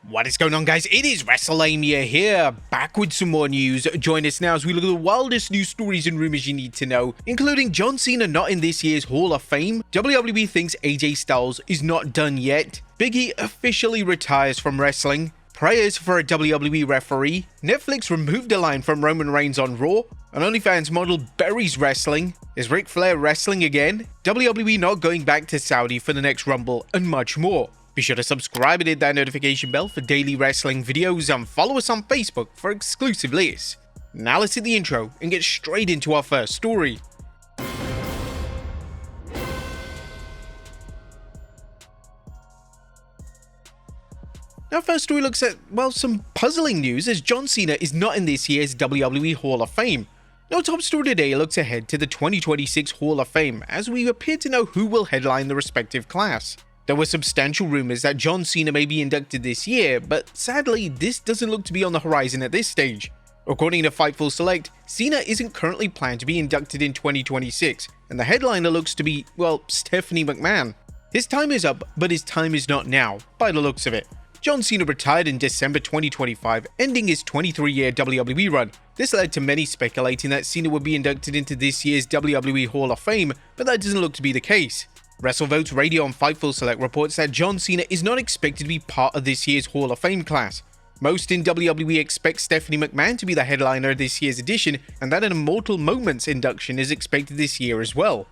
What is going on, guys? It is Wrestlelamia here, back with some more news. Join us now as we look at the wildest news stories and rumors you need to know, including John Cena not in this year's Hall of Fame, WWE thinks AJ Styles is not done yet, Big E officially retires from wrestling, prayers for a WWE referee, Netflix removed a line from Roman Reigns on Raw, an OnlyFans model buries wrestling, is Ric Flair wrestling again, WWE not going back to Saudi for the next Rumble, and much more. Be sure to subscribe and hit that notification bell for daily wrestling videos and follow us on Facebook for exclusive lists. Now let's hit the intro and get straight into our first story. Our first story looks at, well, some puzzling news as John Cena is not in this year's WWE Hall of Fame. Our top story today looks ahead to the 2026 Hall of Fame as we appear to know who will headline the respective class. There were substantial rumors that John Cena may be inducted this year, but sadly, this doesn't look to be on the horizon at this stage. According to Fightful Select, Cena isn't currently planned to be inducted in 2026, and the headliner looks to be, well, Stephanie McMahon. His time is up, but his time is not now, by the looks of it. John Cena retired in December 2025, ending his 23-year WWE run. This led to many speculating that Cena would be inducted into this year's WWE Hall of Fame, but that doesn't look to be the case. WrestleVotes Radio on Fightful Select reports that John Cena is not expected to be part of this year's Hall of Fame class. Most in WWE expect Stephanie McMahon to be the headliner of this year's edition, and that an Immortal Moments induction is expected this year as well.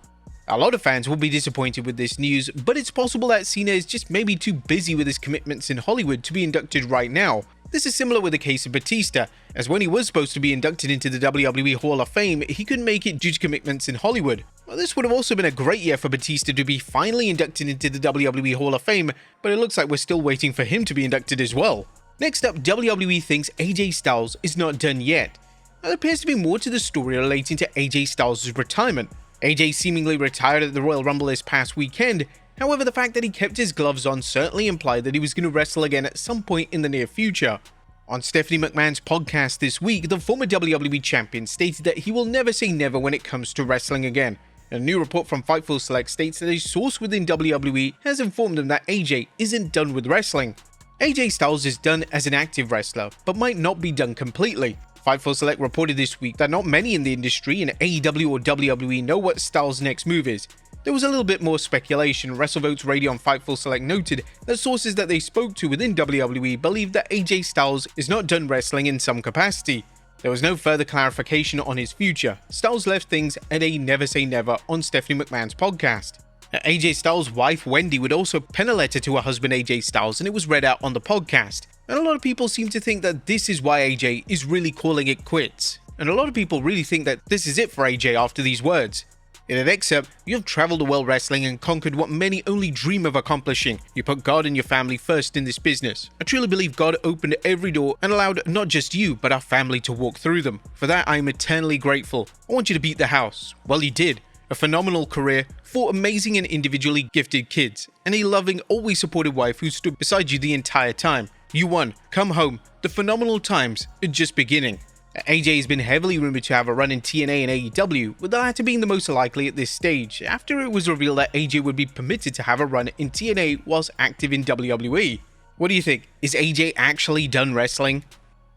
A lot of fans will be disappointed with this news, but it's possible that Cena is just maybe too busy with his commitments in Hollywood to be inducted right now. This is similar with the case of Batista, as when he was supposed to be inducted into the WWE Hall of Fame, he couldn't make it due to commitments in Hollywood. Well, this would have also been a great year for Batista to be finally inducted into the WWE Hall of Fame, but it looks like we're still waiting for him to be inducted as well. Next up, WWE thinks AJ Styles is not done yet. Now, there appears to be more to the story relating to AJ Styles' retirement. AJ seemingly retired at the Royal Rumble this past weekend, however the fact that he kept his gloves on certainly implied that he was going to wrestle again at some point in the near future. On Stephanie McMahon's podcast this week, the former WWE champion stated that he will never say never when it comes to wrestling again. A new report from Fightful Select states that a source within WWE has informed him that AJ isn't done with wrestling. AJ Styles is done as an active wrestler, but might not be done completely. Fightful Select reported this week that not many in the industry in AEW or WWE know what Styles' next move is. There was a little bit more speculation. WrestleVotes Radio on Fightful Select noted that sources that they spoke to within WWE believed that AJ Styles is not done wrestling in some capacity. There was no further clarification on his future. Styles left things at a never say never on Stephanie McMahon's podcast. AJ Styles' wife Wendy would also pen a letter to her husband AJ Styles, and it was read out on the podcast. And a lot of people seem to think that this is why AJ is really calling it quits. And a lot of people really think that this is it for AJ after these words. In an excerpt, you have traveled the world wrestling and conquered what many only dream of accomplishing. You put God and your family first in this business. I truly believe God opened every door and allowed not just you, but our family to walk through them. For that, I am eternally grateful. I want you to beat the house. Well, you did. A phenomenal career, 4 amazing and individually gifted kids, and a loving, always supportive wife who stood beside you the entire time. You won. Come home. The phenomenal times are just beginning. AJ has been heavily rumored to have a run in TNA and AEW, with the latter being the most likely at this stage, after it was revealed that AJ would be permitted to have a run in TNA whilst active in WWE. What do you think? Is AJ actually done wrestling?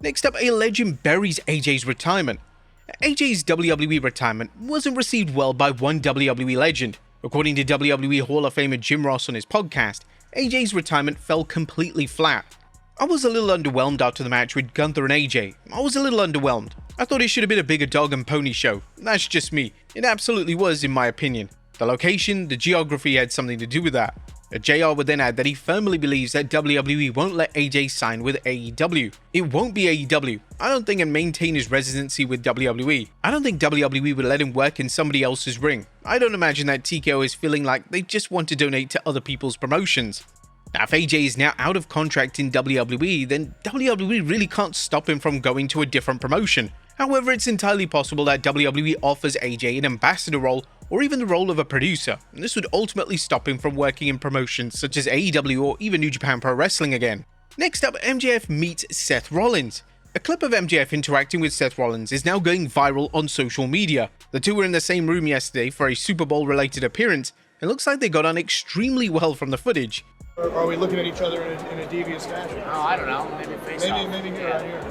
Next up, a legend buries AJ's retirement. AJ's WWE retirement wasn't received well by one WWE legend. According to WWE Hall of Famer Jim Ross on his podcast, AJ's retirement fell completely flat. I was a little underwhelmed after the match with Gunther and AJ. I was a little underwhelmed. I thought it should have been a bigger dog and pony show. That's just me. It absolutely was, in my opinion. The location, the geography had something to do with that. JR would then add that he firmly believes that WWE won't let AJ sign with AEW. It won't be AEW. I don't think, and maintain his residency with WWE. I don't think WWE would let him work in somebody else's ring. I don't imagine that TKO is feeling like they just want to donate to other people's promotions. Now, if AJ is now out of contract in WWE, then WWE really can't stop him from going to a different promotion. However, it's entirely possible that WWE offers AJ an ambassador role or even the role of a producer, and this would ultimately stop him from working in promotions such as AEW or even New Japan Pro Wrestling again. Next up, MJF meets Seth Rollins. A clip of MJF interacting with Seth Rollins is now going viral on social media. The two were in the same room yesterday for a Super Bowl related appearance, It looks like they got on extremely well from the footage. Are we looking at each other in a devious fashion? Oh, I don't know. Maybe face off. Maybe here, right here.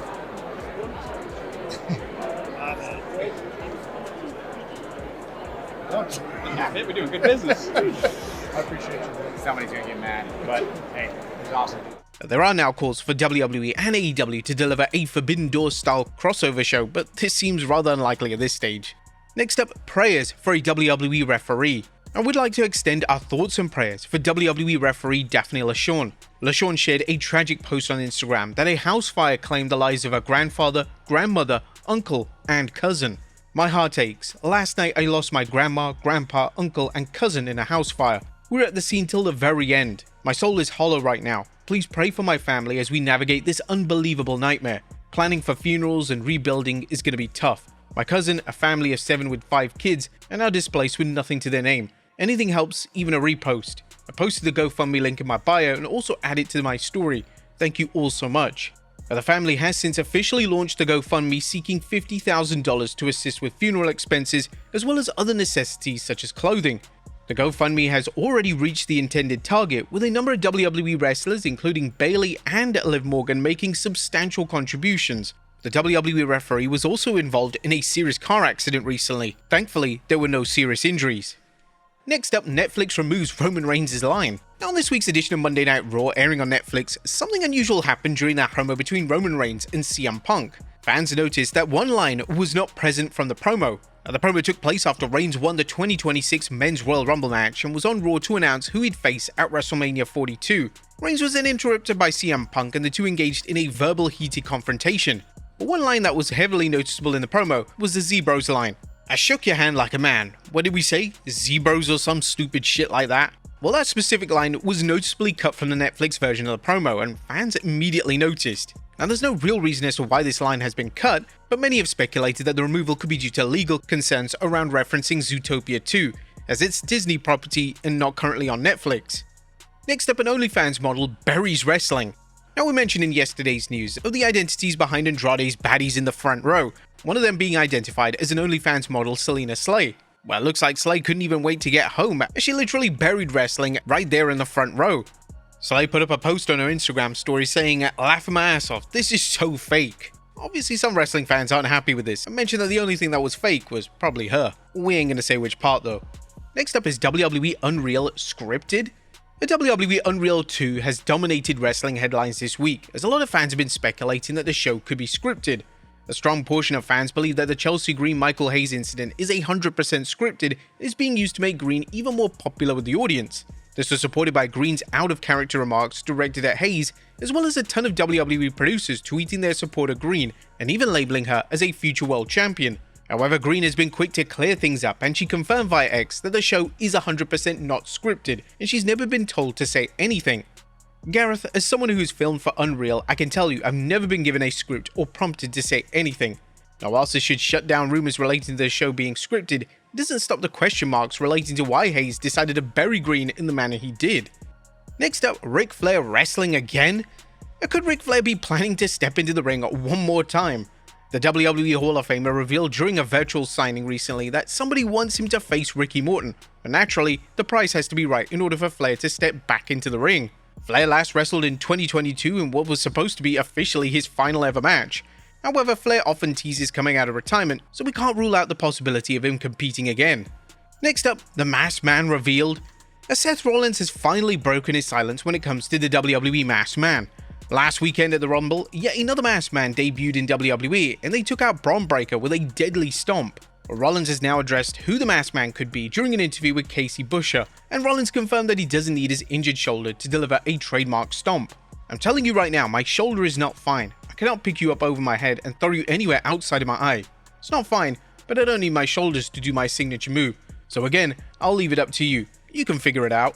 Yeah, we're doing good business. I appreciate you. Somebody's gonna get mad, but hey, it's awesome. There are now calls for WWE and AEW to deliver a Forbidden Door style crossover show, but this seems rather unlikely at this stage. Next up, prayers for a WWE referee. I would like to extend our thoughts and prayers for WWE referee Daphne LaShawn. LaShawn shared a tragic post on Instagram that a house fire claimed the lives of her grandfather, grandmother, uncle, and cousin. My heart aches. Last night I lost my grandma, grandpa, uncle, and cousin in a house fire. We were at the scene till the very end. My soul is hollow right now. Please pray for my family as we navigate this unbelievable nightmare. Planning for funerals and rebuilding is going to be tough. My cousin, a family of 7 with 5 kids, are now displaced with nothing to their name. Anything helps, even a repost. I posted the GoFundMe link in my bio and also added to my story. Thank you all so much. The family has since officially launched the GoFundMe seeking $50,000 to assist with funeral expenses as well as other necessities such as clothing. The GoFundMe has already reached the intended target, with a number of WWE wrestlers including Bayley and Liv Morgan making substantial contributions. The WWE referee was also involved in a serious car accident recently. Thankfully, there were no serious injuries. Next up, Netflix removes Roman Reigns' line. Now on this week's edition of Monday Night Raw airing on Netflix, something unusual happened during that promo between Roman Reigns and CM Punk. Fans noticed that one line was not present from the promo. The promo took place after Reigns won the 2026 Men's Royal Rumble match and was on Raw to announce who he'd face at WrestleMania 42. Reigns was then interrupted by CM Punk and the two engaged in a verbal heated confrontation. But one line that was heavily noticeable in the promo was the Z-Bros line. I shook your hand like a man. What did we say? Z-Bros or some stupid shit like that? Well, that specific line was noticeably cut from the Netflix version of the promo, and fans immediately noticed. Now, there's no real reason as to why this line has been cut, but many have speculated that the removal could be due to legal concerns around referencing Zootopia 2, as it's Disney property and not currently on Netflix. Next up, an OnlyFans model buries wrestling. Now, we mentioned in yesterday's news of the identities behind Andrade's baddies in the front row, one of them being identified as an OnlyFans model, Selena Slay. Well, it looks like Slay couldn't even wait to get home, as she literally buried wrestling right there in the front row. Slay put up a post on her Instagram story saying, "Laughing my ass off, this is so fake." Obviously, some wrestling fans aren't happy with this and mentioned that the only thing that was fake was probably her. We ain't gonna say which part though. Next up is WWE Unreal scripted. The WWE Unreal 2 has dominated wrestling headlines this week, as a lot of fans have been speculating that the show could be scripted. A strong portion of fans believe that the Chelsea Green Michael Hayes incident is 100% scripted and is being used to make Green even more popular with the audience. This was supported by Green's out-of-character remarks directed at Hayes, as well as a ton of WWE producers tweeting their support of Green and even labeling her as a future world champion. However, Green has been quick to clear things up, and she confirmed via X that the show is 100% not scripted and she's never been told to say anything. Gareth, as someone who's filmed for Unreal, I can tell you I've never been given a script or prompted to say anything. Now, whilst this should shut down rumors relating to the show being scripted, it doesn't stop the question marks relating to why Hayes decided to bury Green in the manner he did. Next up, Ric Flair wrestling again? Could Ric Flair be planning to step into the ring one more time? The WWE Hall of Famer revealed during a virtual signing recently that somebody wants him to face Ricky Morton, but naturally, the price has to be right in order for Flair to step back into the ring. Flair last wrestled in 2022 in what was supposed to be officially his final ever match. However, Flair often teases coming out of retirement, so we can't rule out the possibility of him competing again. Next up, the Masked Man revealed. Seth Rollins has finally broken his silence when it comes to the WWE Masked Man. Last weekend at the Rumble, yet another Masked Man debuted in WWE, and they took out Braun Breaker with a deadly stomp. Rollins has now addressed who the Masked Man could be during an interview with Casey Busher, and Rollins confirmed that he doesn't need his injured shoulder to deliver a trademark stomp. I'm telling you right now, my shoulder is not fine. I cannot pick you up over my head and throw you anywhere outside of my eye. It's not fine, but I don't need my shoulders to do my signature move. So again, I'll leave it up to you. You can figure it out.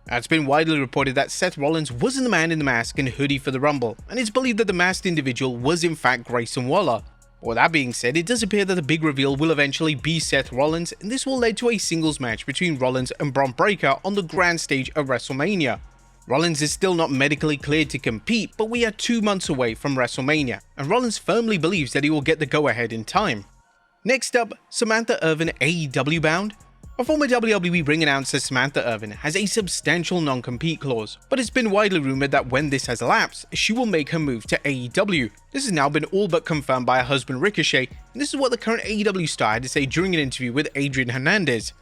It's been widely reported that Seth Rollins wasn't the man in the mask and hoodie for the Rumble, and it's believed that the masked individual was in fact Grayson Waller. With that being said, it does appear that the big reveal will eventually be Seth Rollins, and this will lead to a singles match between Rollins and Braun Breaker on the grand stage of WrestleMania. Rollins is still not medically cleared to compete, but we are 2 months away from WrestleMania, and Rollins firmly believes that he will get the go-ahead in time. Next up, Samantha Irvin AEW-bound. A former WWE ring announcer, Samantha Irvin, has a substantial non-compete clause, but it's been widely rumored that when this has elapsed, she will make her move to AEW. This has now been all but confirmed by her husband Ricochet, and this is what the current AEW star had to say during an interview with Adrian Hernandez.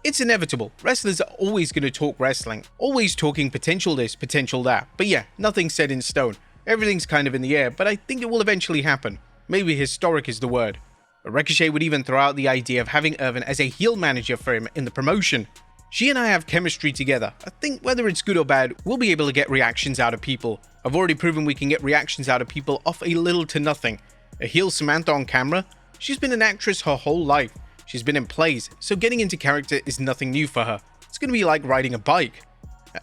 It's inevitable, wrestlers are always going to talk wrestling, always talking potential this, potential that, but yeah, nothing's set in stone. Everything's kind of in the air, but I think it will eventually happen. Maybe historic is the word. Ricochet would even throw out the idea of having Irvin as a heel manager for him in the promotion. She and I have chemistry together. I think whether it's good or bad, we'll be able to get reactions out of people. I've already proven we can get reactions out of people off a little to nothing. A heel Samantha on camera? She's been an actress her whole life. She's been in plays, so getting into character is nothing new for her. It's going to be like riding a bike.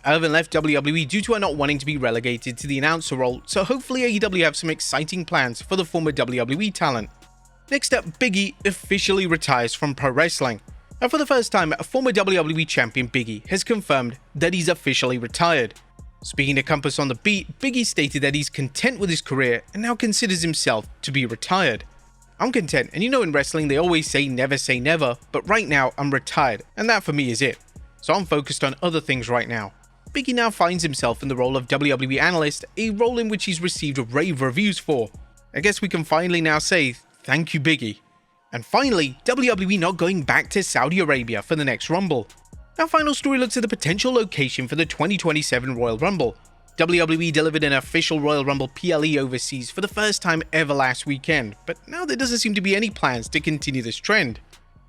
Irvin left WWE due to her not wanting to be relegated to the announcer role, so hopefully AEW have some exciting plans for the former WWE talent. Next up, Big E officially retires from pro wrestling. And for the first time, a former WWE champion Big E has confirmed that he's officially retired. Speaking to Compass on the Beat, Big E stated that he's content with his career and now considers himself to be retired. I'm content, and you know in wrestling they always say never, but right now I'm retired, and that for me is it. So I'm focused on other things right now. Big E now finds himself in the role of WWE analyst, a role in which he's received rave reviews for. I guess we can finally now say, thank you, Big E. And finally, WWE not going back to Saudi Arabia for the next Rumble. Our final story looks at the potential location for the 2027 Royal Rumble. WWE delivered an official Royal Rumble PLE overseas for the first time ever last weekend, but now there doesn't seem to be any plans to continue this trend.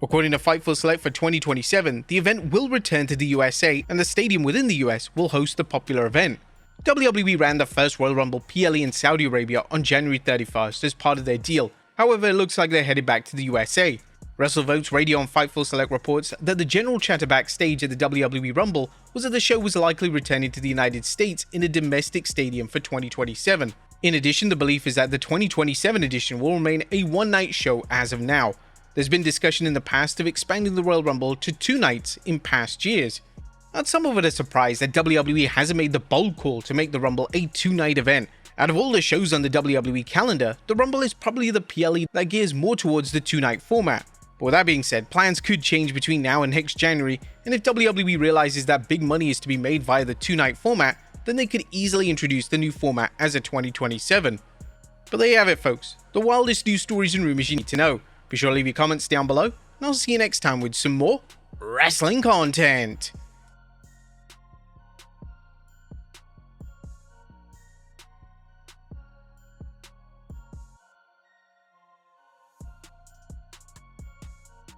According to Fightful Select for 2027, the event will return to the USA and the stadium within the US will host the popular event. WWE ran the first Royal Rumble PLE in Saudi Arabia on January 31st as part of their deal. However, it looks like they're headed back to the USA. WrestleVotes Radio on Fightful Select reports that the general chatter backstage at the WWE Rumble was that the show was likely returning to the United States in a domestic stadium for 2027. In addition, the belief is that the 2027 edition will remain a one-night show as of now. There's been discussion in the past of expanding the Royal Rumble to 2 nights in past years. And some of it is surprised that WWE hasn't made the bold call to make the Rumble a 2-night event. Out of all the shows on the WWE calendar, the Rumble is probably the PLE that gears more towards the 2-night format. But with that being said, plans could change between now and next January, and if WWE realizes that big money is to be made via the 2-night format, then they could easily introduce the new format as of 2027. But there you have it, folks, the wildest news stories and rumors you need to know. Be sure to leave your comments down below, and I'll see you next time with some more wrestling content.